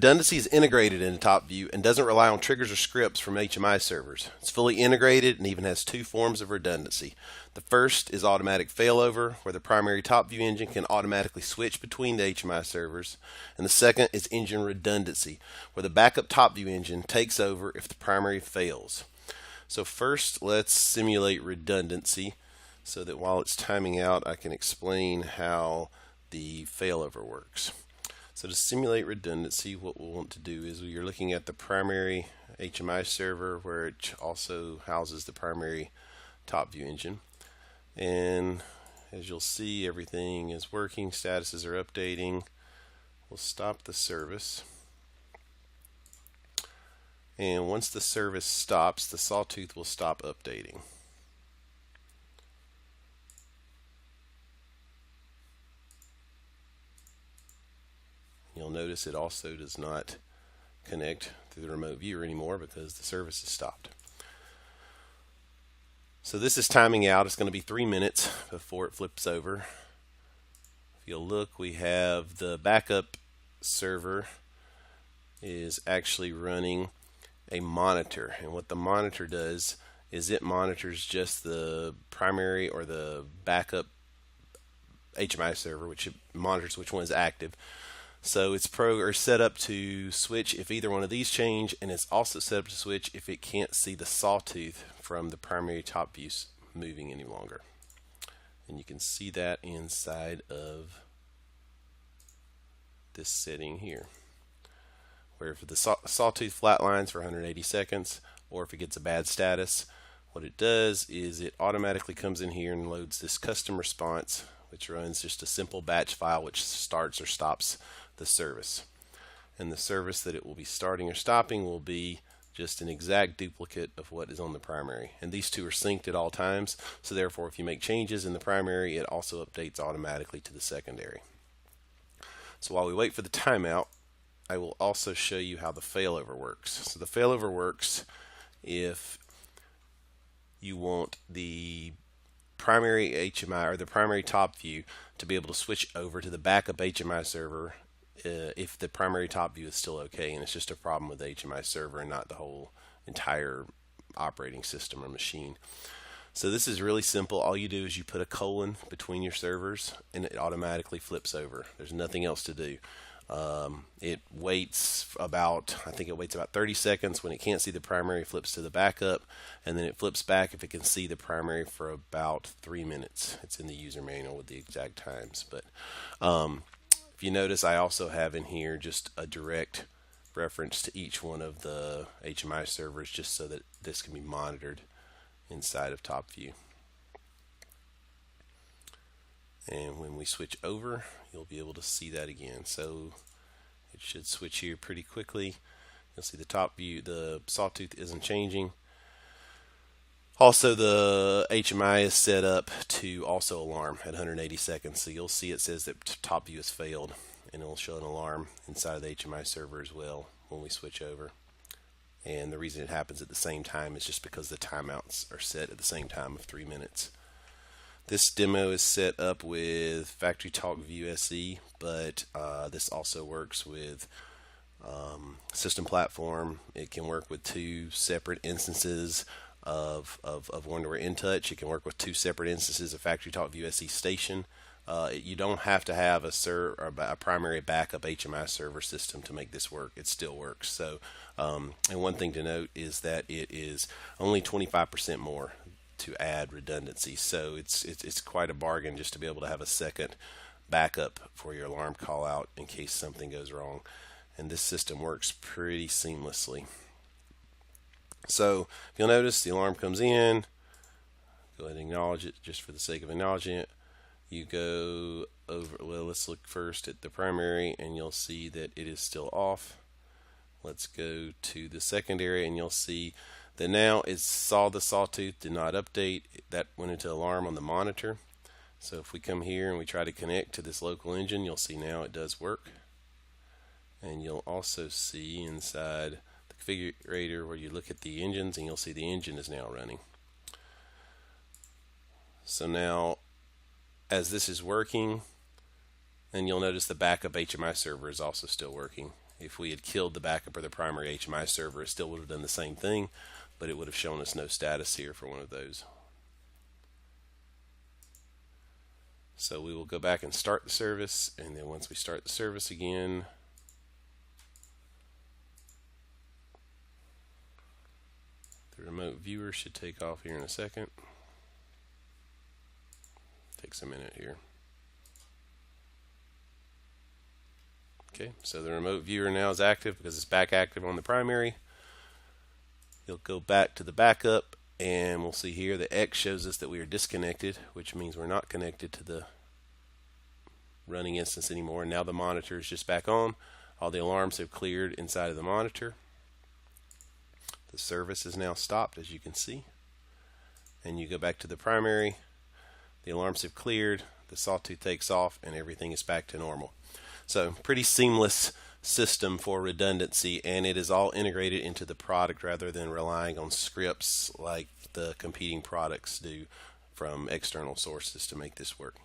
Redundancy is integrated into TopView and doesn't rely on triggers or scripts from HMI servers. It's fully integrated and even has two forms of redundancy. The first is automatic failover, where the primary TopView engine can automatically switch between the HMI servers. And the second is engine redundancy, where the backup TopView engine takes over if the primary fails. So first, let's simulate redundancy so that while it's timing out, I can explain how the failover works. So to simulate redundancy, what we'll want to do is you're looking at the primary HMI server where it also houses the primary TopView engine. And as you'll see, everything is working, statuses are updating. We'll stop the service. And once the service stops, the sawtooth will stop updating. You'll notice it also does not connect to the remote viewer anymore because the service is stopped. So this is timing out. It's going to be 3 minutes before it flips over. If you'll look, we have the backup server is actually running a monitor, and what the monitor does is it monitors just the primary or the backup HMI server, which it monitors which one is active. So it's set up to switch if either one of these change, and it's also set up to switch if it can't see the sawtooth from the primary TopView moving any longer. And you can see that inside of this setting here, where if the sawtooth flatlines for 180 seconds, or if it gets a bad status, what it does is it automatically comes in here and loads this custom response, which runs just a simple batch file which starts or stops the service. And the service that it will be starting or stopping will be just an exact duplicate of what is on the primary. And these two are synced at all times, so therefore if you make changes in the primary, it also updates automatically to the secondary. So while we wait for the timeout, I will also show you how the failover works. So the failover works if you want the primary HMI or the primary TopView to be able to switch over to the backup HMI server if the primary TopView is still okay, and it's just a problem with the HMI server and not the whole entire operating system or machine. So this is really simple. All you do is you put a colon between your servers and it automatically flips over. There's nothing else to do. It waits about, I think it waits about 30 seconds. When it can't see the primary, it flips to the backup, and then it flips back if it can see the primary for about 3 minutes. It's in the user manual with the exact times. But if you notice, I also have in here just a direct reference to each one of the HMI servers just so that this can be monitored inside of TopView. And when we switch over, you'll be able to see that again. So it should switch here pretty quickly. You'll see the TopView, the sawtooth isn't changing. Also, the HMI is set up to also alarm at 180 seconds. So you'll see it says that TopView has failed, and it'll show an alarm inside of the HMI server as well when we switch over. And the reason it happens at the same time is just because the timeouts are set at the same time of 3 minutes. This demo is set up with FactoryTalk TopView SE, but this also works with System Platform. It can work with two separate instances of Wonderware InTouch. It can work with two separate instances of FactoryTalk TopView SE Station. You don't have to have a primary backup HMI server system to make this work. It still works. So, and one thing to note is that it is only 25% more to add redundancy. So it's quite a bargain just to be able to have a second backup for your alarm call out in case something goes wrong. And this system works pretty seamlessly. So if you'll notice, the alarm comes in. Go ahead and acknowledge it just for the sake of acknowledging it. You go over, well, let's look first at the primary, and you'll see that it is still off. Let's go to the secondary, and you'll see that now it saw the sawtooth did not update. That went into alarm on the monitor. So if we come here and we try to connect to this local engine, you'll see now it does work. And you'll also see inside the configurator where you look at the engines, and you'll see the engine is now running. So now, as this is working, and you'll notice the backup HMI server is also still working. If we had killed the backup or the primary HMI server, it still would have done the same thing, but it would have shown us no status here for one of those. So we will go back and start the service, and then once we start the service again, the remote viewer should take off here in a second. Takes a minute here. Okay, so the remote viewer now is active because it's back active on the primary. You'll go back to the backup, and we'll see here the X shows us that we are disconnected, which means we're not connected to the running instance anymore. Now the monitor is just back on. All the alarms have cleared inside of the monitor. The service is now stopped, as you can see. And you go back to the primary. The alarms have cleared. The sawtooth takes off, and everything is back to normal. So pretty seamless system for redundancy, and it is all integrated into the product rather than relying on scripts like the competing products do from external sources to make this work.